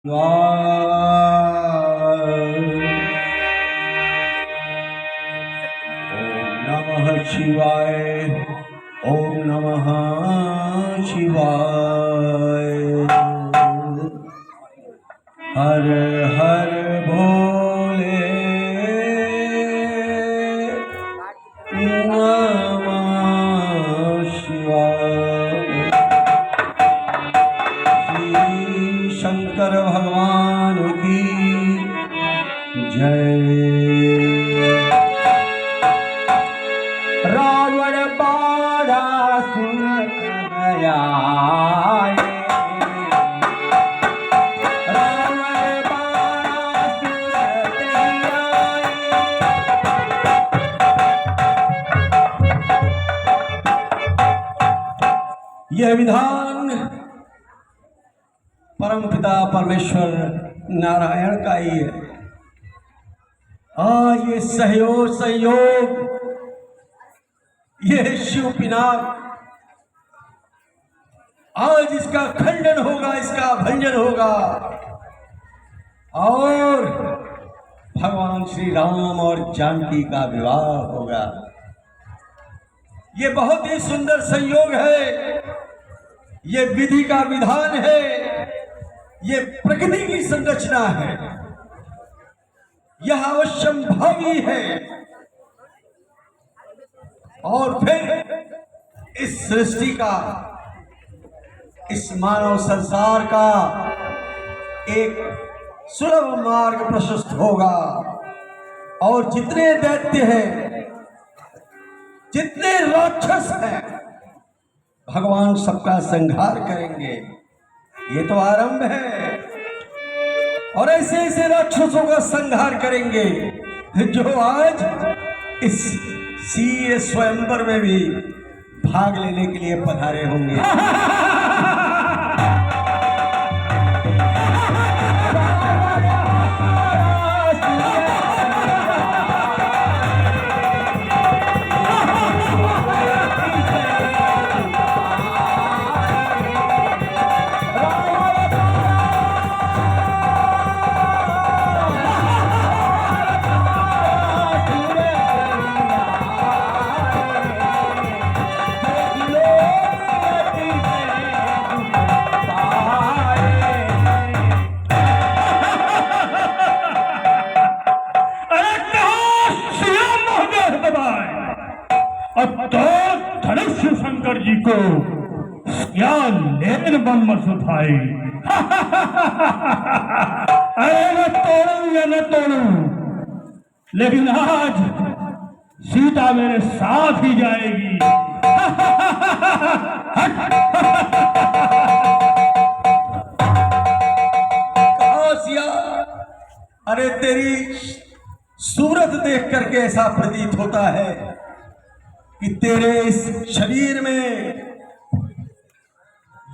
नमः शिवाय। ओम नमः शिवाय। हर हर भोले नमः शिवाय। श्री शंकर भगवान की जय। रावण बाड़ा सुनत आए, रावण बाड़ा सुनत आए। यह विधान परमपिता परमेश्वर नारायण का ही है। आज ये सहयोग ये शिव पिनाक, आज इसका खंडन होगा, इसका भंजन होगा और भगवान श्री राम और जानकी का विवाह होगा। ये बहुत ही सुंदर संयोग है, ये विधि का विधान है, ये प्रकृति की संरचना है, यह अवश्यंभावी है। और फिर इस सृष्टि का, इस मानव संसार का एक सुलभ मार्ग प्रशस्त होगा और जितने दैत्य हैं, जितने राक्षस हैं, भगवान सबका संहार करेंगे। ये तो आरंभ है और ऐसे ऐसे राक्षसों का संहार करेंगे जो आज इस सीए स्वयंवर में भी भाग लेने के लिए पधारे होंगे। शंकर जी को क्या लेन बन मत उठाई। अरे मैं तोड़ू या न तोड़ू, लेकिन आज सीता मेरे साथ ही जाएगी। अरे तेरी सूरत देख करके ऐसा प्रतीत होता है कि तेरे इस शरीर में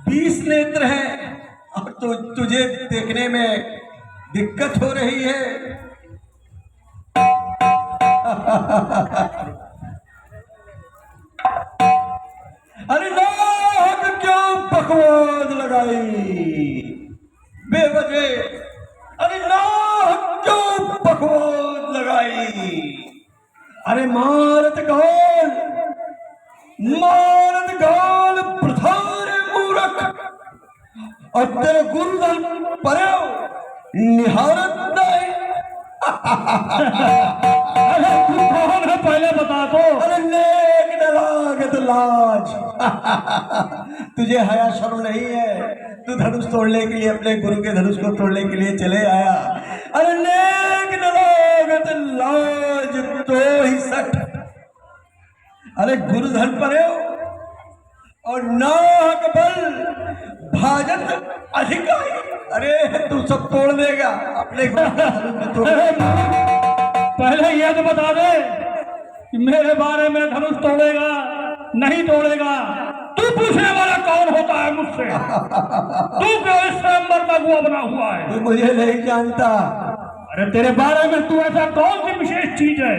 20 नेत्र हैं और तुझे देखने में दिक्कत हो रही है। अरे नाक क्यों बकवास लगाई बेवजह? अरे नाक क्यों बकवास लगाई? अरे मारत गाल प्रधान मूर्ख और तेरे गुरुधन पर निहारत नहीं। अरे तू कौन है पहले बता दो। अरे नेक न लागत लाज। तुझे हया शर्म नहीं है? तू धनुष तोड़ने के लिए, अपने गुरु के धनुष को तोड़ने के लिए चले आया। अरे नेक न लागत लाज तो ही सट। अरे गुरुधन पर और नाक बल भाजत अधिकारी। अरे तू सब तोड़ देगा अपने गुरु के धनुष को तोड़। पहले यह तो बता दे कि मेरे बारे में धनुष तोड़ेगा नहीं तोड़ेगा। तू पूछने वाला कौन होता है मुझसे? तू क्यों इस स्वयंवर का गुआ बना हुआ है? तू मुझे नहीं जानता। अरे तेरे बारे में तू ऐसा कौन सी विशेष चीज है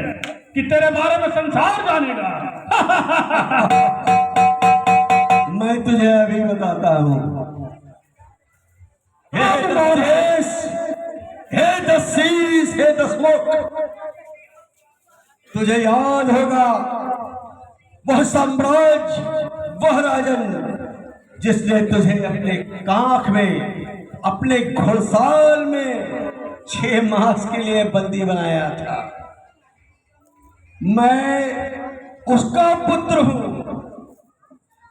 कि तेरे बारे में संसार जानेगा? मैं तुझे अभी बताता हूँ। देश 10 शीश है 10 मुख। तुझे याद होगा वह साम्राज्य, वह राजन जिसने तुझे अपने काख में, अपने घुड़साल में 6 मास के लिए बंदी बनाया था। मैं उसका पुत्र हूं,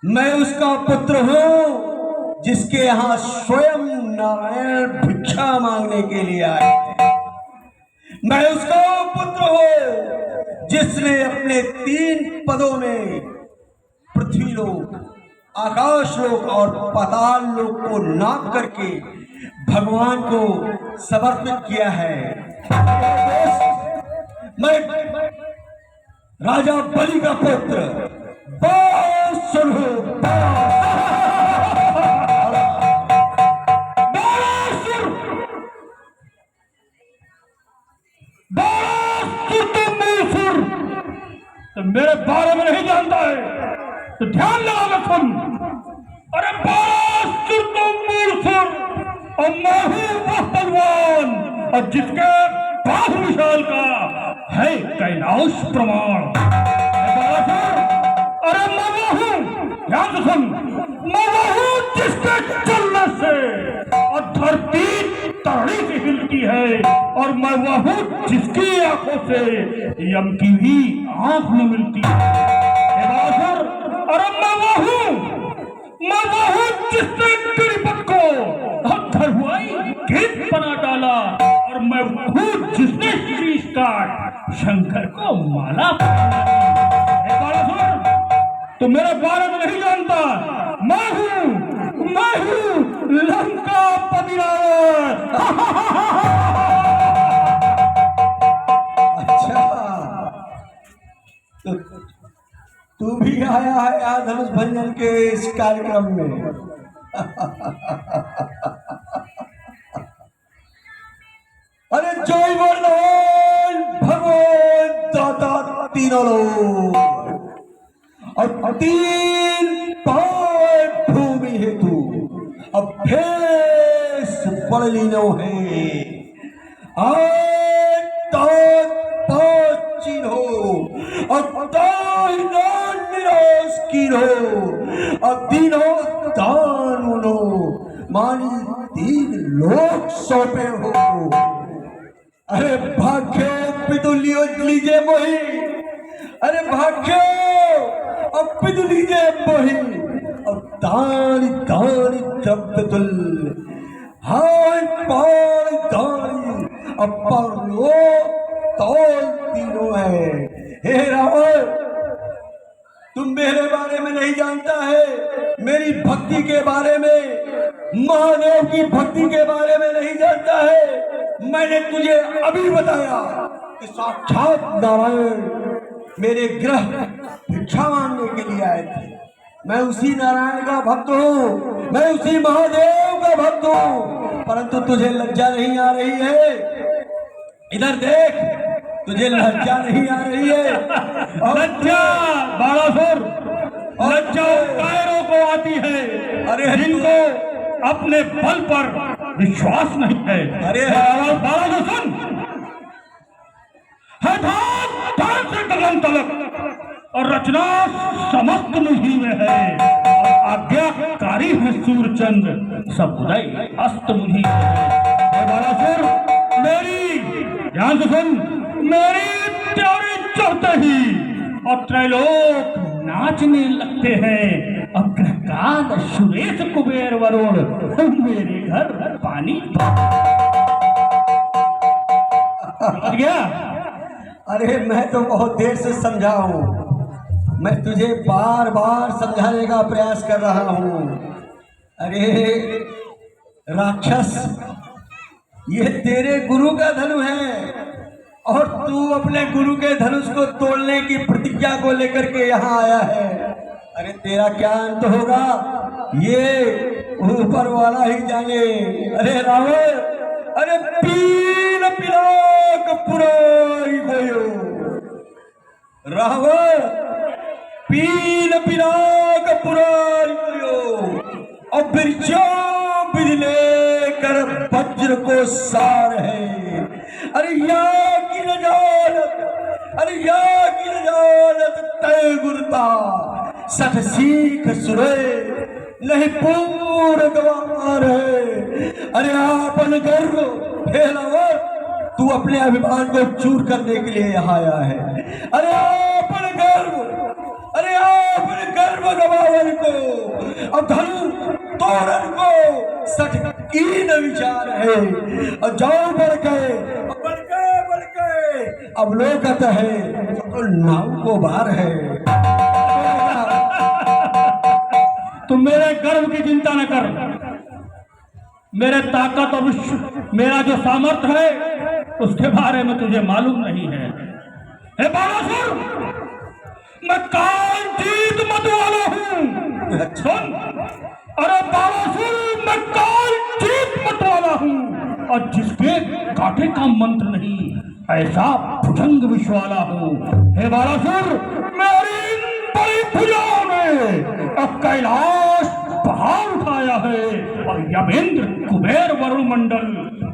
मैं उसका पुत्र हूं जिसके यहां स्वयं नारायण भिक्षा मांगने के लिए आए थे। मैं उसका पुत्र हूं जिसने अपने 3 पदों में पृथ्वी लोक, आकाश लोक और पाताल लोक को नाप करके भगवान को समर्पित किया है। मैं राजा बलि का पुत्र बासुर हूं। तो मेरे बारे में नहीं जानता है तो ध्यान लगा के सुन। अरे बासुर तो मूलसुर और मैं हूं वह बलवान और जिसके बाहु विशाल का है कैलाश प्रमाण। अरे मैं वो हूं, ध्यान से सुन, मैं वो हूं जिसके चलने से और धरती तड़ी से हिलती है और मैं वो हूं जिसकी आंखों से यम की भी आंख में मिलती है। अरे मैं वो हूं जिसने गिरिपत को धरवाई गीत बना डाला और मैं हूं जिसने शीश काट शंकर को माला पहना। तो मेरे बारे में नहीं जानता, मैं हूं लंका पति रावण। अच्छा, तो तू भी आया है आज धनुष भंजन के इस कार्यक्रम में। अरे जय वरदान भगवान दाता तीनों लोग और 3 पार भूमि हेतु अब भेष पड़ लीनो है। आज ताज चीन हो और ताज निराश की हो और तीनों दान उनो मानी 3 लोग सौंपे हो। अरे भाग्यो पितुलियो लीजिए मोही, अरे भाग्यो अब पितु लीजिए मोही और दानी दानी द्रव्यतुल हाय पार दानी अब पारो तौल तीनों है। हे रावण, तुम मेरे बारे में नहीं जानता है, मेरी भक्ति के बारे में, महादेव की भक्ति के बारे में नहीं जानता है। मैंने तुझे अभी बताया कि साक्षात नारायण मेरे गृह भिक्षा मांगने के लिए आए थे। मैं उसी नारायण का भक्त हूँ, मैं उसी महादेव का भक्त हूँ, परंतु तुझे लज्जा नहीं आ रही है। इधर देख, तुझे लज्जा नहीं आ रही है। लज्जा बालासुर, लज्जा कायरों को आती है, अरे जिनको अपने बल पर विश्वास नहीं है। अरे बालासुर सुन, है धाम से गगन तलक और रचना समस्त मुझी में है और आज्ञाकारी है सूर्यचंद्र सब उदय अस्त मुझी है। बालासुर मेरी ध्यान से सुन, मेरी प्यारी चाहते ही और त्रैलोक नाचने लगते हैं और ग्रहकाल सुरेश कुबेर वरुण मेरे घर पानी गया। अरे मैं तो बहुत देर से समझा हूं, मैं तुझे बार बार समझाने का प्रयास कर रहा हूं। अरे राक्षस, ये तेरे गुरु का धनु है और तू अपने गुरु के धनुष को तोड़ने की प्रतिज्ञा को लेकर के यहाँ आया है। अरे तेरा क्या अंत होगा ये ऊपर वाला ही जाने। अरे रावण, अरे पीन पिलाक पुराई गयो रावण, पीन पिलाक पुराई गयो और बिरजा बिजले कर वज्र को सार है। अरे या की रजालत, अरे या की रजालत तय गुरता सठ सीख सुरे नहीं पूर गवार है। अरे आपन गर्व फैलावर, तू अपने अभिमान को चूर करने के लिए यहाँ आया है। अरे आपन गर्व, अरे आपन गर्व गवावन को अब धनु तोड़न को सठ कीन विचार है। और जाओ बढ़ के अवलोकत है तो नाव को बार है। तुम मेरे गर्व की चिंता न कर, मेरे ताकत और मेरा जो सामर्थ्य है उसके बारे में तुझे मालूम नहीं है। हे बालासुर, मैं काल जीत मत वाला हूँ। सुन, अरे बालासुर, मैं काल जीत मत वाला हूँ और जिसके कांटे का मंत्र नहीं ऐसा भुजंग विष वाला हूँ। हे बालासुर, मेरी इन बड़ी भुजाओं ने अब कैलाश पहाड़ उठाया है और यमेंद्र कुबेर वरुण मंडल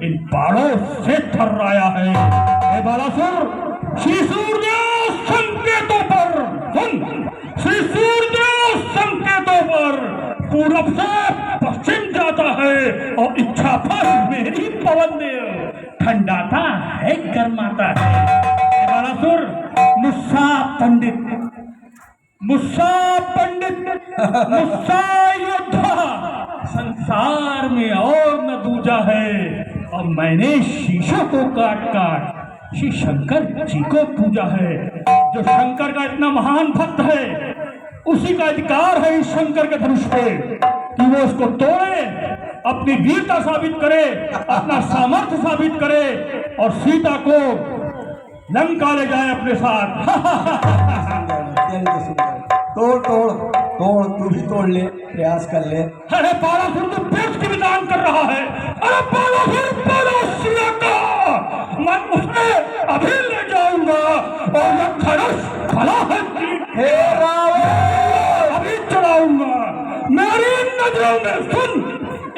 इन बाणों से थर्राया है। हे बालासुर, श्री सूर्य संकेतों पर सुन, श्री सूर्य संकेतों पर पूरब से पश्चिम जाता है और इच्छा पर मेरी पवन देव ठंडाता है गर्माता है। हे बालासुर, मुस्सा पंडित, मुस्सा योद्धा संसार में और न दूजा है और मैंने शीशों को काट काट श्री शंकर जी को पूजा है। जो शंकर का इतना महान भक्त है उसी का अधिकार है इस शंकर के धनुष पे कि वो उसको तोड़े, अपनी वीरता साबित करे, अपना सामर्थ्य साबित करे और सीता को लंका ले जाए अपने साथ। तोड़ तोड़ तोड़, तू भी तोड़ ले, प्रयास कर ले। अरे बालासुर, तू पेट की विधान कर रहा है। अरे बालासुर, बालासुर का मैं उसे अभी ले जाऊंगा और यह धनुष भला है हे रावण, अभी चलाऊंगा। मेरी नजरों में सुन,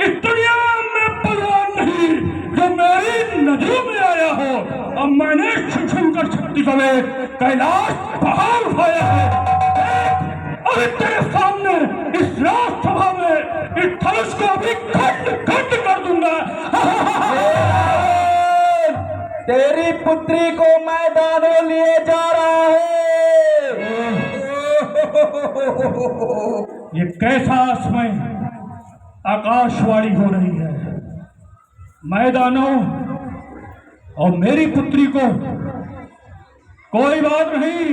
इस दुनिया में बलवान नहीं जो मेरी नजरों में आया हो और मैंने शंकर शक्ति समेत कैलाश पहाड़ उठाया है। अभी तेरे सामने इस राजसभा में इस धनुष को अभी खंड खंड कर दूंगा। तेरी पुत्री को मैदानों लिए जा रहा है। ये कैसा समय आकाशवाणी हो रही है। मैदानों और मेरी पुत्री को कोई बात नहीं,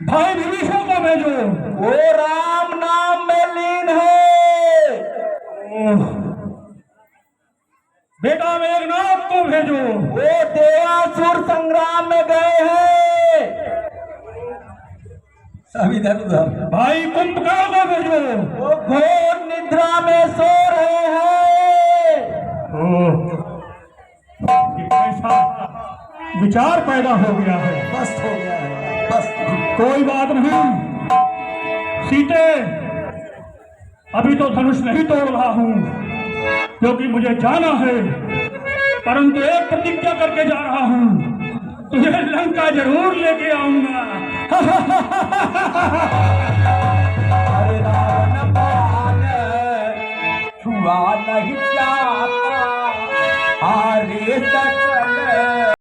भाई विभीषण को भेजो, वो राम नाम में लीन है। बेटा मेघनाद को भेजो, वो देवासुर संग्राम में गए हैं। सब इधर उधर। भाई कुंभकर्ण को भेजो, वो घोर निद्रा में सो रहे हैं। ये कैसा विचार पैदा हो गया है। मस्त हो गया है, बस। कोई बात नहीं सीते, अभी तो धनुष नहीं तोड़ रहा हूं क्योंकि मुझे जाना है, परंतु एक प्रतिज्ञा करके जा रहा हूं, तुझे लंका जरूर लेके आऊंगा। अरे रावण बाण छुआ नहीं जाता, हारे सकल